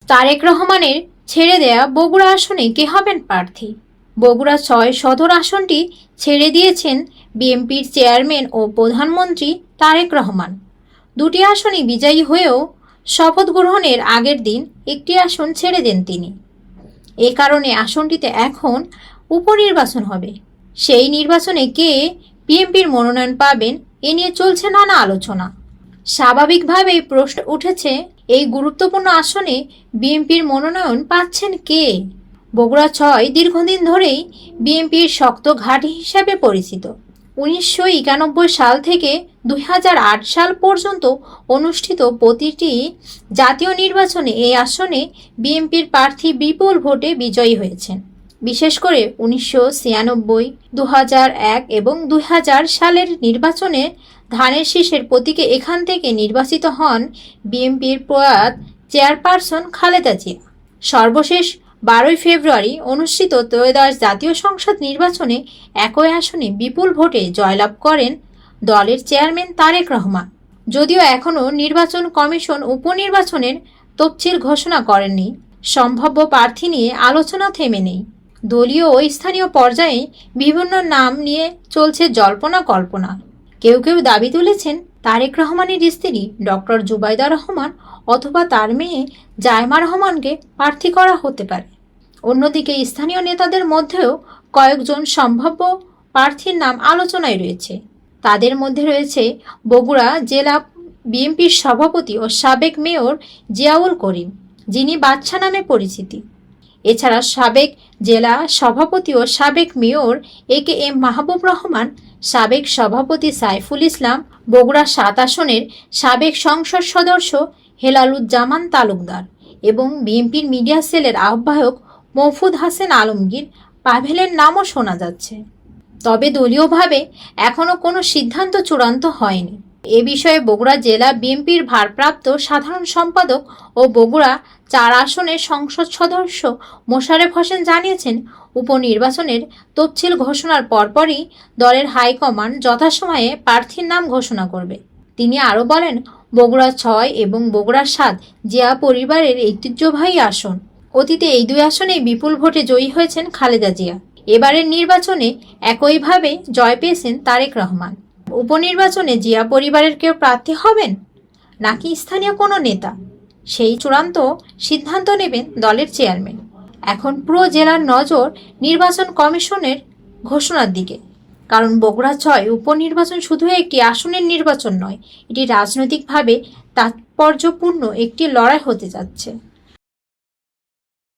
তারেক রহমানের ছেড়ে দেয়া বগুড়া আসনে কে হবেন প্রার্থী? বগুড়া ৬ সদর আসনটি ছেড়ে দিয়েছেন বিএনপির চেয়ারম্যান ও প্রধানমন্ত্রী তারেক রহমান। দুটি আসনই বিজয়ী হয়েও শপথ গ্রহণের আগের দিন একটি আসন ছেড়ে দেন তিনি। এ কারণে আসনটিতে এখন উপনির্বাচন হবে। সেই নির্বাচনে কে বিএনপির মনোনয়ন পাবেন এ নিয়ে চলছে নানা আলোচনা। স্বাভাবিকভাবেই প্রশ্ন উঠেছে, এই গুরুত্বপূর্ণ আসনে বিএনপির মনোনয়ন পাচ্ছেন কে? বগুড়া ৬ দীর্ঘদিন ধরেই বিএনপির শক্ত ঘাঁটি হিসাবে পরিচিত। ১৯৯১ সাল থেকে ২০০৮ সাল পর্যন্ত অনুষ্ঠিত প্রতিটি জাতীয় নির্বাচনে এই আসনে বিএনপির প্রার্থী বিপুল ভোটে বিজয়ী হয়েছেন। বিশেষ করে ১৯৯৬, ২০০১ এবং ২০০০ সালের নির্বাচনে ধানের শীষের প্রতীকে এখান থেকে নির্বাচিত হন বিএনপির প্রয়াত চেয়ারপারসন খালেদা জিয়া। সর্বশেষ ১২ ফেব্রুয়ারি অনুষ্ঠিত ত্রয়োদশ জাতীয় সংসদ নির্বাচনে একই আসনে বিপুল ভোটে জয়লাভ করেন দলের চেয়ারম্যান তারেক রহমান। যদিও এখনও নির্বাচন কমিশন উপনির্বাচনের তফসিল ঘোষণা করেননি, সম্ভাব্য প্রার্থী নিয়ে আলোচনা থেমে নেই। দলীয় ও স্থানীয় পর্যায়ে বিভিন্ন নাম নিয়ে চলছে জল্পনা কল্পনা। কেউ কেউ দাবি তুলেছেন তারেক রহমানের স্ত্রী ডক্টর জুবাইদা রহমান অথবা তার মেয়ে জায়মা রহমানকে প্রার্থী করা হতে পারে। অন্যদিকে স্থানীয় নেতাদের মধ্যেও কয়েকজন সম্ভাব্য প্রার্থীর নাম আলোচনায় রয়েছে। তাদের মধ্যে রয়েছে বগুড়া জেলা বিএনপির সভাপতি ও সাবেক মেয়র জিয়াউল করিম, যিনি বাদশা নামে পরিচিতি। এছাড়া সাবেক জেলা সভাপতি ও সাবেক মেয়র AKM মাহবুব রহমান, সাবেক সভাপতি সাইফুল ইসলাম, বগুড়া ৭ আসনের সাবেক সংসদ সদস্য হেলালুজ্জামান তালুকদার এবং বিএনপির মিডিয়া সেলের আহ্বায়ক মওফুদ হাসান আলমগীর পাভেলের নামও শোনা যাচ্ছে। তবে দলীয়ভাবে এখনও কোনো সিদ্ধান্ত চূড়ান্ত হয়নি। এ বিষয়ে বগুড়া জেলা বিএনপির ভারপ্রাপ্ত সাধারণ সম্পাদক ও বগুড়া ৪ আসনের সংসদ সদস্য মোশারেফ হোসেন জানিয়েছেন, উপনির্বাচনের তফসিল ঘোষণার পরপরই দলের হাইকমান্ড যথাসময়ে প্রার্থীর নাম ঘোষণা করবে। তিনি আরও বলেন, বগুড়া ৬ এবং বগুড়া ৭ জিয়া পরিবারের ঐতিহ্যবাহী আসন। অতীতে এই দুই আসনেই বিপুল ভোটে জয়ী হয়েছেন খালেদা জিয়া। এবারের নির্বাচনে একইভাবে জয় পেয়েছেন তারেক রহমান। উপনির্বাচনে জিয়া পরিবারের কেউ প্রার্থী হবেন নাকি স্থানীয় কোনো নেতা, সেই চূড়ান্ত সিদ্ধান্ত নেবেন দলের চেয়ারম্যান। এখন পুরো জেলার নজর নির্বাচন কমিশনের ঘোষণার দিকে, কারণ বগুড়া ৬ উপনির্বাচন শুধু একটি আসনের নির্বাচন নয়, এটি রাজনৈতিকভাবে তাৎপর্যপূর্ণ একটি লড়াই হতে যাচ্ছে।